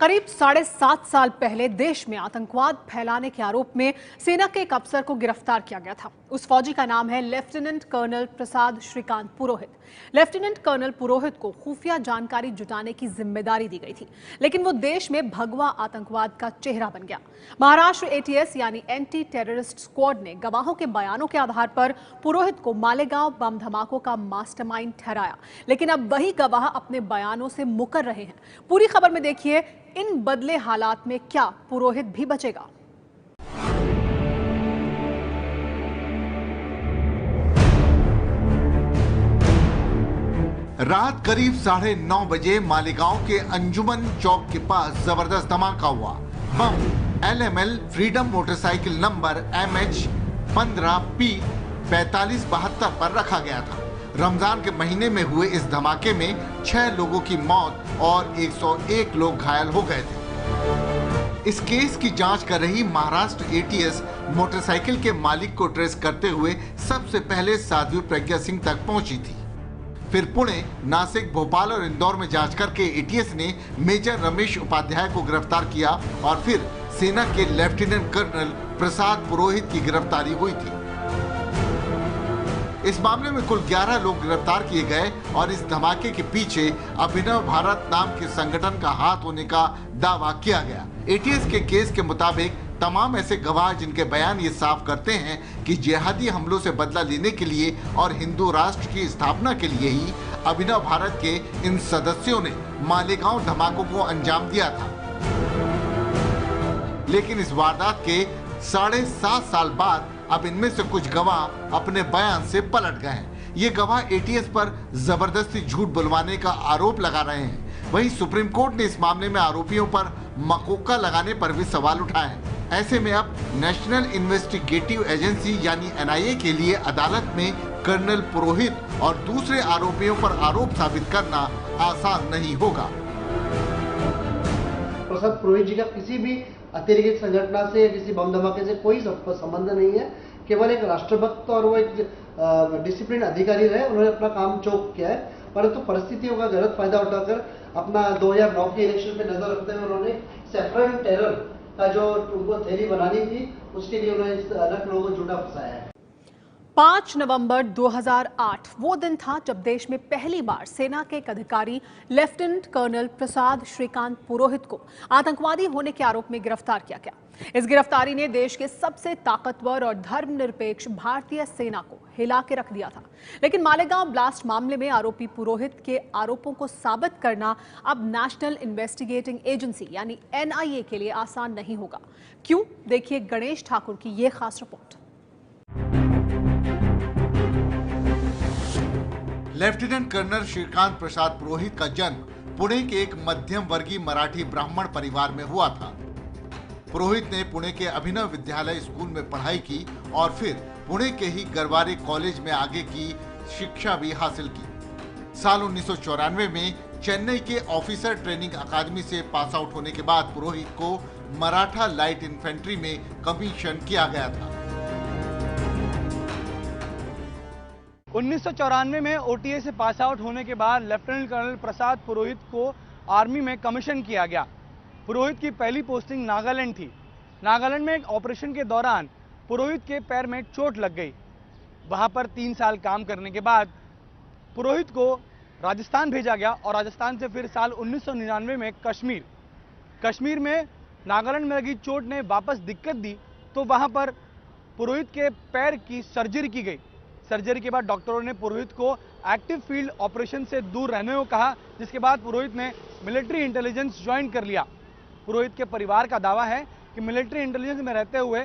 करीब 7.5 साल पहले देश में आतंकवाद फैलाने के आरोप में सेना के एक अफसर को गिरफ्तार किया गया था। उस फौजी का नाम है लेफ्टिनेंट कर्नल प्रसाद श्रीकांत पुरोहित। लेफ्टिनेंट कर्नल पुरोहित को खुफिया जानकारी जुटाने की जिम्मेदारी दी गई थी, लेकिन वो देश में भगवा आतंकवाद का चेहरा बन गया। महाराष्ट्र एटीएस यानी एंटी टेररिस्ट स्क्वाड ने गवाहों के बयानों के आधार पर पुरोहित को मालेगांव बम धमाकों का मास्टरमाइंड ठहराया, लेकिन अब वही गवाह अपने बयानों से मुकर रहे हैं। पूरी खबर में देखिए, इन बदले हालात में क्या पुरोहित भी बचेगा? रात करीब 9:30 बजे मालेगांव के अंजुमन चौक के पास जबरदस्त धमाका हुआ। बम LML freedom motorcycle number MH 15P 4572 पर रखा गया था। रमजान के महीने में हुए इस धमाके में 6 लोगों की मौत और 101 लोग घायल हो गए थे। इस केस की जांच कर रही महाराष्ट्र एटीएस मोटरसाइकिल के मालिक को ट्रेस करते हुए सबसे पहले साध्वी प्रज्ञा सिंह तक पहुंची थी। फिर पुणे, नासिक, भोपाल और इंदौर में जांच करके एटीएस ने मेजर रमेश उपाध्याय को गिरफ्तार किया और फिर सेना के लेफ्टिनेंट कर्नल प्रसाद पुरोहित की गिरफ्तारी हुई थी। इस मामले में कुल 11 लोग गिरफ्तार किए गए और इस धमाके के पीछे अभिनव भारत नाम के संगठन का हाथ होने का दावा किया गया। एटीएस के केस के मुताबिक तमाम ऐसे गवाह जिनके बयान ये साफ करते हैं कि जिहादी हमलों से बदला लेने के लिए और हिंदू राष्ट्र की स्थापना के लिए ही अभिनव भारत के इन सदस्यों ने मालेगांव धमाकों को अंजाम दिया था। लेकिन इस वारदात के 7.5 साल बाद अब इनमें से कुछ गवाह अपने बयान से पलट गए हैं। ये गवाह एटीएस पर जबरदस्ती झूठ बुलवाने का आरोप लगा रहे हैं। वहीं सुप्रीम कोर्ट ने इस मामले में आरोपियों पर मकोका लगाने पर भी सवाल उठाए हैं। ऐसे में अब नेशनल इन्वेस्टिगेटिव एजेंसी यानी NIA के लिए अदालत में कर्नल पुरोहित और दूसरे आरोपियों पर आरोप साबित करना आसान नहीं होगा। प्रसाद पुरोहित जी का किसी भी अतिरेकी संगठन से या किसी बम धमाके से कोई संबंध नहीं है। केवल एक राष्ट्रभक्त और वो एक डिसिप्लिन अधिकारी रहे। उन्होंने अपना काम चौक किया है, परंतु परिस्थितियों का गलत फायदा उठाकर अपना 2009 के इलेक्शन पे नजर रखते हुए उन्होंने सेफरन टेरर का जो उनको थैली बनानी थी, उसके लिए उन्होंने अलग लोगों को झूठा फंसाया है। 5 नवंबर 2008 वो दिन था जब देश में पहली बार सेना के एक अधिकारी लेफ्टिनेंट कर्नल प्रसाद श्रीकांत पुरोहित को आतंकवादी होने के आरोप में गिरफ्तार किया गया। इस गिरफ्तारी ने देश के सबसे ताकतवर और धर्मनिरपेक्ष भारतीय सेना को हिला के रख दिया था। लेकिन मालेगांव ब्लास्ट मामले में आरोपी पुरोहित के आरोपों को साबित करना अब नेशनल इन्वेस्टिगेटिंग एजेंसी यानी NIA के लिए आसान नहीं होगा। क्यों? देखिए गणेश ठाकुर की ये खास report. Lieutenant colonel Shrikant Prasad Purohit का जन्म पुणे के एक मध्यम वर्गीय मराठी ब्राह्मण परिवार में हुआ था। पुरोहित ने पुणे के अभिनव विद्यालय स्कूल में पढ़ाई की और फिर पुणे के ही गरवारे कॉलेज में आगे की शिक्षा भी हासिल की। साल 1994 में चेन्नई के ऑफिसर ट्रेनिंग अकादमी से पास आउट होने के बाद पुरोहित को मराठा लाइट इन्फेंट्री में कमीशन किया गया था। 1994 में OTA से पास आउट होने के बाद लेफ्टिनेंट कर्नल प्रसाद पुरोहित को आर्मी में कमीशन किया गया। पुरोहित की पहली पोस्टिंग नागालैंड थी। नागालैंड में एक ऑपरेशन के दौरान पुरोहित के पैर में चोट लग गई। वहां पर 3 साल काम करने के बाद पुरोहित को राजस्थान भेजा गया और राजस्थान से फिर साल 1999 में कश्मीर में नागालैंड में लगी चोट ने वापस दिक्कत दी, तो वहां पर पुरोहित के पैर की सर्जरी की गई। सर्जरी के बाद डॉक्टरों ने पुरोहित को एक्टिव फील्ड ऑपरेशन से दूर रहने को कहा, जिसके बाद पुरोहित ने मिलिट्री इंटेलिजेंस ज्वाइन कर लिया। पुरोहित के परिवार का दावा है कि मिलिट्री इंटेलिजेंस में रहते हुए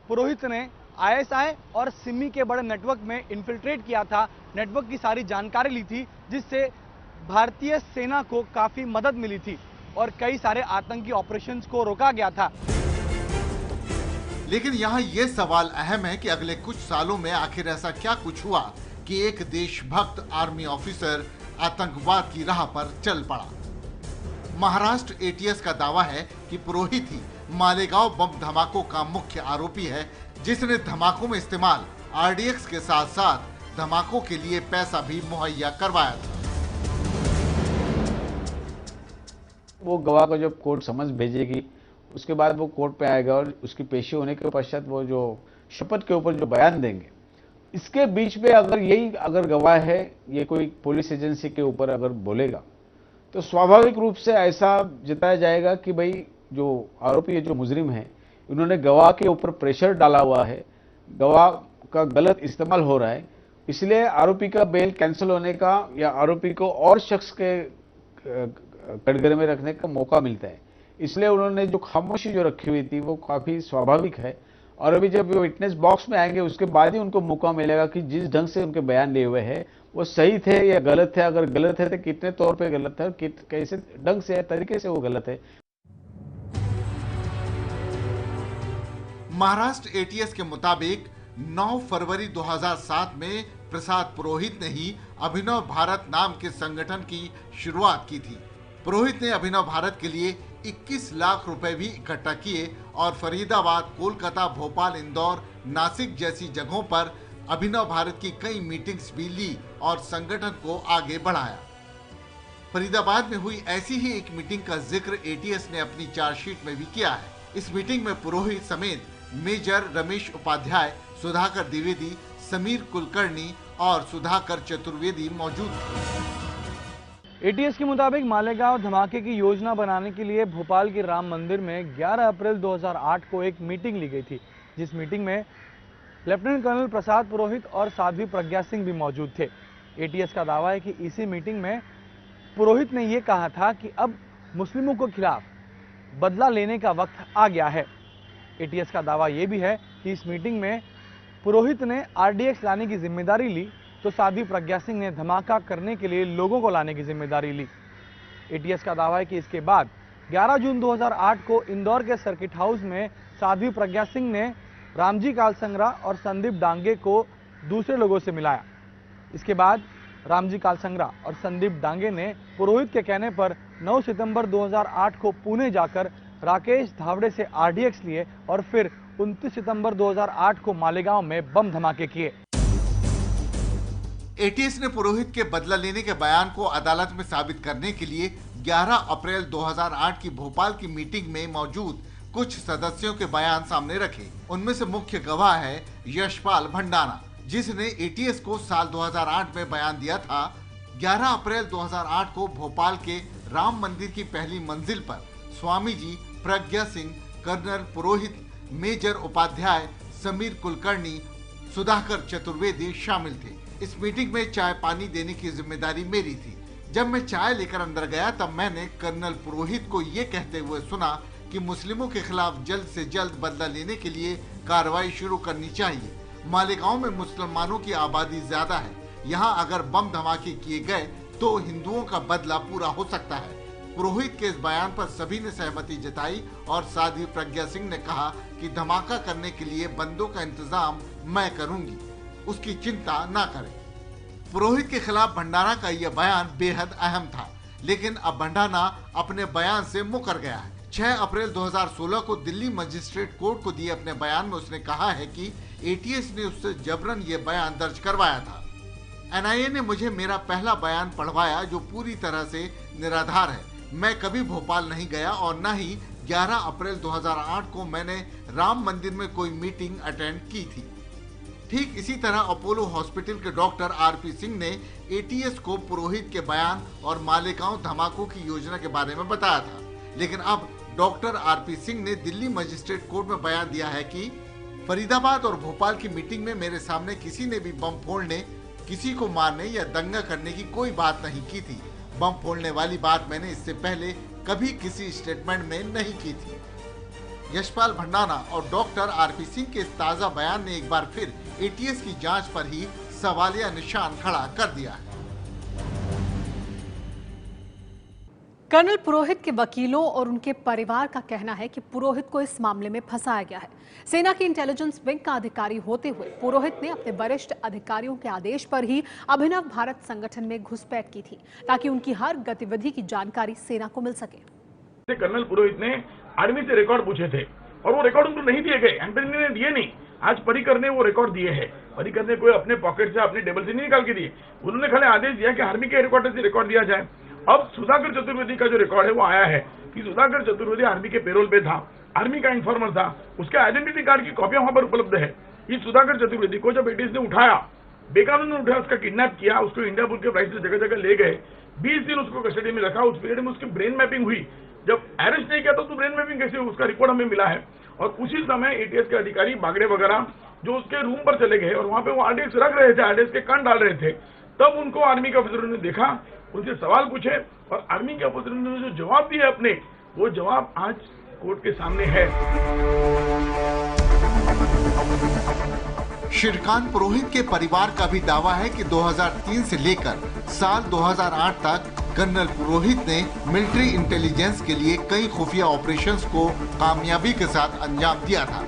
पुरोहित ने ISI और सिमी के बड़े नेटवर्क में इन्फिल्ट्रेट किया था, नेटवर्क की सारी जानकारी ली थी, जिससे भारतीय सेना को काफी मदद मिली थी और कई सारे आतंकी ऑपरेशंस को रोका गया था। लेकिन यहाँ ये सवाल अहम है कि अगले कुछ सालों में आखिर ऐसा क्या कुछ हुआ कि एक देशभक्त आर्मी ऑफिसर आतंकवाद की राह पर चल पड़ा। महाराष्ट्र एटीएस का दावा है कि पुरोहित ही मालेगांव बम धमाकों का मुख्य आरोपी है, जिसने धमाकों में इस्तेमाल RDX के साथ साथ धमाकों के लिए पैसा भी मुहैया करवाया था। वो गवाह को जब कोर्ट समझ भेजेगी उसके बाद वो कोर्ट पे आएगा और उसकी पेशी होने के पश्चात वो जो शपथ के ऊपर जो बयान देंगे, इसके बीच में अगर गवाह है ये कोई पुलिस एजेंसी के ऊपर अगर बोलेगा तो स्वाभाविक रूप से ऐसा जताया जाएगा कि भाई जो आरोपी है, जो मुजरिम है, इन्होंने गवाह के ऊपर प्रेशर डाला हुआ है, गवाह का गलत इस्तेमाल हो रहा है, इसलिए आरोपी का बेल कैंसिल होने का या आरोपी को और शख्स के कटघरे में रखने का मौका मिलता है। इसलिए उन्होंने जो खामोशी जो रखी हुई थी वो काफी स्वाभाविक है। और अभी जब वो विटनेस बॉक्स में आएंगे उसके बाद ही उनको मौका मिलेगा कि जिस ढंग से उनके बयान लिए हुए हैं वो सही थे या गलत थे, अगर गलत है तो कितने तौर पे गलत है और कैसे ढंग से तरीके से वो गलत है। महाराष्ट्र एटीएस के मुताबिक 9 फरवरी 2007 में प्रसाद पुरोहित ने ही अभिनव भारत नाम के संगठन की शुरुआत की थी। पुरोहित ने अभिनव भारत के लिए 21 लाख रुपए भी इकट्ठा किए और फरीदाबाद, कोलकाता, भोपाल, इंदौर, नासिक जैसी जगहों पर अभिनव भारत की कई मीटिंग्स भी ली और संगठन को आगे बढ़ाया। फरीदाबाद में हुई ऐसी ही एक मीटिंग का जिक्र एटीएस ने अपनी चार्जशीट में भी किया है। इस मीटिंग में पुरोहित समेत मेजर रमेश उपाध्याय, सुधाकर द्विवेदी, समीर कुलकर्णी और सुधाकर चतुर्वेदी मौजूद थे। एटीएस के मुताबिक मालेगांव धमाके की योजना बनाने के लिए भोपाल के राम मंदिर में 11 अप्रैल 2008 को एक मीटिंग ली गई थी, जिस मीटिंग में लेफ्टिनेंट कर्नल प्रसाद पुरोहित और साध्वी प्रज्ञा सिंह भी मौजूद थे। एटीएस का दावा है कि इसी मीटिंग में पुरोहित ने यह कहा था कि अब मुस्लिमों के खिलाफ बदला लेने का वक्त आ गया है। एटीएस का दावा यह भी है कि इस मीटिंग में पुरोहित ने आरडीएक्स लाने की जिम्मेदारी ली तो साध्वी प्रज्ञा सिंह ने धमाका करने के लिए लोगों को लाने की जिम्मेदारी ली। एटीएस का दावा है कि इसके बाद 11 जून 2008 को इंदौर के सर्किट हाउस में साध्वी प्रज्ञा सिंह ने रामजी कालसंगरा और संदीप डांगे को दूसरे लोगों से मिलाया। इसके बाद रामजी कालसंगरा और संदीप डांगे ने पुरोहित के कहने पर 9 सितंबर 2008 को पुणे जाकर राकेश धावड़े से आरडीएक्स लिए और फिर 29 सितंबर 2008 को मालेगांव में बम धमाके किए। एटीएस ने पुरोहित के बदला लेने के बयान को अदालत में साबित करने के लिए 11 अप्रैल 2008 की भोपाल की मीटिंग में मौजूद कुछ सदस्यों के बयान सामने रखे। उनमें से मुख्य गवाह है यशपाल भंडाना, जिसने एटीएस को साल 2008 में बयान दिया था। 11 अप्रैल 2008 को भोपाल के राम मंदिर की पहली मंजिल पर स्वामी जी, प्रज्ञा सिंह, कर्नल पुरोहित, मेजर उपाध्याय, समीर कुलकर्णी, सुधाकर चतुर्वेदी शामिल थे। इस मीटिंग में चाय पानी देने की जिम्मेदारी मेरी थी। जब मैं चाय लेकर अंदर गया तब मैंने कर्नल पुरोहित को ये कहते हुए सुना कि मुस्लिमों के खिलाफ जल्द से जल्द बदला लेने के लिए कार्रवाई शुरू करनी चाहिए। मालेगांव में मुसलमानों की आबादी ज्यादा है, यहाँ अगर बम धमाके किए गए तो हिंदुओं का बदला पूरा हो सकता है। पुरोहित के इस बयान पर सभी ने सहमति जताई और साध्वी प्रज्ञा सिंह ने कहा कि धमाका करने के लिए बंदों का इंतजाम मैं करूंगी, उसकी चिंता ना करें। पुरोहित के खिलाफ भंडारा का यह बयान बेहद अहम था, लेकिन अब भंडारा अपने बयान से मुकर गया है। 6 अप्रैल 2016 को दिल्ली मजिस्ट्रेट कोर्ट को दिए अपने बयान में उसने कहा है कि एटीएस ने उससे जबरन ये बयान दर्ज करवाया था। एनआईए ने मुझे मेरा पहला बयान पढ़वाया जो पूरी तरह से निराधार है। मैं कभी भोपाल नहीं गया और न ही 11 अप्रैल 2008 को मैंने राम मंदिर में कोई मीटिंग अटेंड की थी। ठीक इसी तरह अपोलो हॉस्पिटल के डॉक्टर आरपी सिंह ने एटीएस को पुरोहित के बयान और मालेगांव धमाकों की योजना के बारे में बताया था, लेकिन अब डॉक्टर आरपी सिंह ने दिल्ली मजिस्ट्रेट कोर्ट में बयान दिया है कि फरीदाबाद और भोपाल की मीटिंग में मेरे सामने किसी ने भी बम फोड़ने, किसी को मारने या दंगा करने की कोई बात नहीं की थी। बम फोड़ने वाली बात मैंने इससे पहले कभी किसी स्टेटमेंट में नहीं की थी। यशपाल भंडारा और डॉक्टर आरपी सिंह के इस ताजा बयान ने एक बार फिर एटीएस की जांच पर ही सवालिया निशान खड़ा कर दिया है। कर्नल पुरोहित के वकीलों और उनके परिवार का कहना है कि पुरोहित को इस मामले में फंसाया गया है। सेना की इंटेलिजेंस विंग का अधिकारी होते हुए पुरोहित ने अपने वरिष्ठ अधिकारियों के आदेश पर ही अभिनव भारत संगठन में घुसपैठ की थी ताकि उनकी हर गतिविधि की जानकारी सेना को मिल सके। कर्नल पुरोहित ने आर्मी से रिकॉर्ड पूछे थे और वो रिकॉर्ड उनको नहीं दिए गए, एंटनी ने दिए नहीं। आज पर्रिकर ने वो रिकॉर्ड दिए हैं। पर्रिकर ने कोई अपने पॉकेट से, अपने टेबल से नहीं निकाल के दिए। उन्होंने खाली आदेश दिया कि आर्मी के हेडक्वार्टर से रिकॉर्ड दिया जाए अब सुधाकर चतुर्वेदी का जो रिकॉर्ड है वो आया है कि सुधाकर चतुर्वेदी आर्मी के पेरोल पे था, आर्मी का इन्फॉर्मर था, उसके आइडेंटिटी कार्ड की कॉपियां वहां पर उपलब्ध है। इस सुधाकर चतुर्वेदी को जब एटीएस ने उठाया, बेकानून उठाया, उसका किडनैप किया, उसको इंडिया बुल के प्राइस से जगह जगह ले गए, 20 दिन उसको कस्टडी में रखा। उस पीरियड में उसकी ब्रेन मैपिंग हुई। जब अरेस्ट नहीं किया तो ब्रेन मैपिंग कैसे हुई, उसका रिपोर्ट हमें मिला है। और उसी समय एटीएस के अधिकारी बागड़े वगैरह जो उसके रूम पर चले गए और वहां पे वो आरडीएक्स रख रहे थे, आरडीएक्स के कान डाल रहे थे, तब उनको आर्मी के ऑफिसरों ने देखा, उनसे सवाल पूछे और आर्मी के ऑफिसरों ने जो जवाब दिए अपने, वो जवाब आज कोर्ट के सामने है। श्रीकांत पुरोहित के परिवार का भी दावा है कि 2003 से लेकर साल 2008 तक कर्नल पुरोहित ने मिलिट्री इंटेलिजेंस के लिए कई खुफिया ऑपरेशंस को कामयाबी के साथ अंजाम दिया था।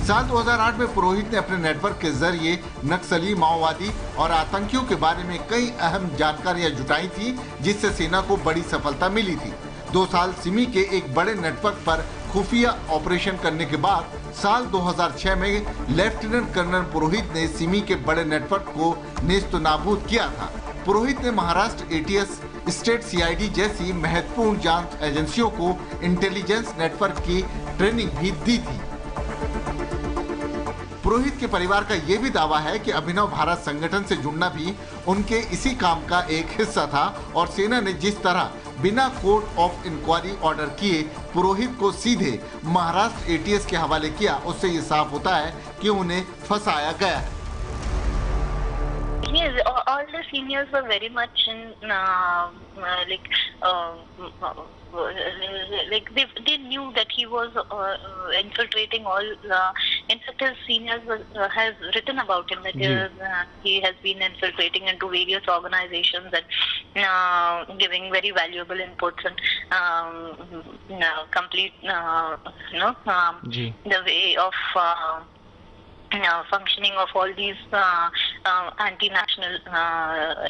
साल 2008 में पुरोहित ने अपने नेटवर्क के जरिए नक्सली, माओवादी और आतंकियों के बारे में कई अहम जानकारियां जुटाई थी, जिससे सेना को बड़ी सफलता मिली थी। 2 साल सिमी के एक बड़े नेटवर्क पर खुफिया ऑपरेशन करने के बाद साल 2006 में लेफ्टिनेंट कर्नल पुरोहित ने सिमी के बड़े नेटवर्क को नेस्तनाबूद किया था। पुरोहित ने महाराष्ट्र एटीएस, स्टेट सीआईडी जैसी महत्वपूर्ण जांच एजेंसियों को इंटेलिजेंस नेटवर्क की ट्रेनिंग भी दी थी। पुरोहित के परिवार का यह भी दावा है कि अभिनव भारत संगठन से जुड़ना भी उनके इसी काम का एक हिस्सा था और सेना ने जिस तरह बिना कोर्ट ऑफ इंक्वायरी ऑर्डर किए पुरोहित को सीधे महाराष्ट्र एटीएस के हवाले किया, उससे ये साफ होता है कि उन्हें फंसाया गया है। Yes, all the seniors were very much in like they knew that he was infiltrating all. In fact, his seniors has written about him that he has been infiltrating into various organizations and giving very valuable inputs and complete the way of functioning of all these anti-national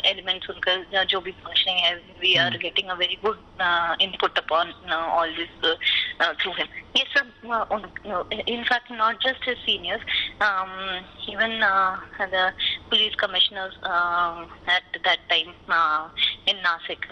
elements. उनका जो भी functioning है, we are getting a very good input upon all this through him. Yes, sir. In fact, not just his seniors, even the police commissioners at that time in Nasik.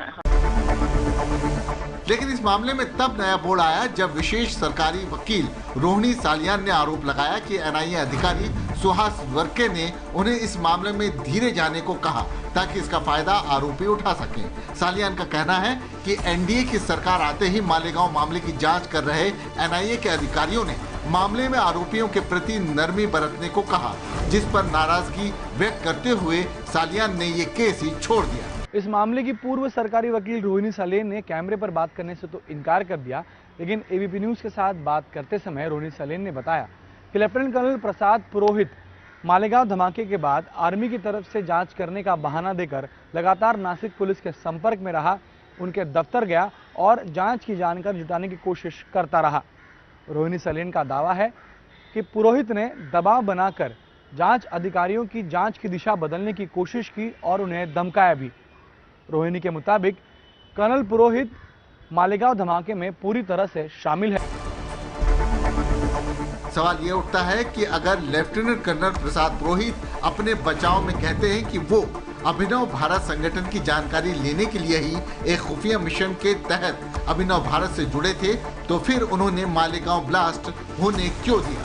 लेकिन इस मामले में तब नया बोर्ड आया जब विशेष सरकारी वकील रोहिणी सालियान ने आरोप लगाया कि एनआईए अधिकारी सुहास वर्के ने उन्हें इस मामले में धीरे जाने को कहा ताकि इसका फायदा आरोपी उठा सकें। सालियान का कहना है कि एनडीए की सरकार आते ही मालेगांव मामले की जांच कर रहे एनआईए के अधिकारियों ने मामले में आरोपियों के प्रति नरमी बरतने को कहा, जिस पर नाराजगी व्यक्त करते हुए सालियान ने ये केस ही छोड़ दिया। इस मामले की पूर्व सरकारी वकील रोहिणी सालेन ने कैमरे पर बात करने से तो इनकार कर दिया, लेकिन एबीपी न्यूज़ के साथ बात करते समय रोहिणी सालेन ने बताया कि लेफ्टिनेंट कर्नल प्रसाद पुरोहित मालेगांव धमाके के बाद आर्मी की तरफ से जांच करने का बहाना देकर लगातार नासिक पुलिस के संपर्क में रहा, उनके दफ्तर गया और जांच की जानकारी जुटाने की कोशिश करता रहा। रोहिणी सालेन का दावा है कि पुरोहित ने दबाव बनाकर जांच अधिकारियों की जांच की दिशा बदलने की कोशिश की और उन्हें धमकाया भी। रोहिणी के मुताबिक कर्नल पुरोहित मालेगांव धमाके में पूरी तरह से शामिल है। सवाल ये उठता है कि अगर लेफ्टिनेंट कर्नल प्रसाद पुरोहित अपने बचाव में कहते हैं कि वो अभिनव भारत संगठन की जानकारी लेने के लिए ही एक खुफिया मिशन के तहत अभिनव भारत से जुड़े थे, तो फिर उन्होंने मालेगांव ब्लास्ट होने क्यों दिया?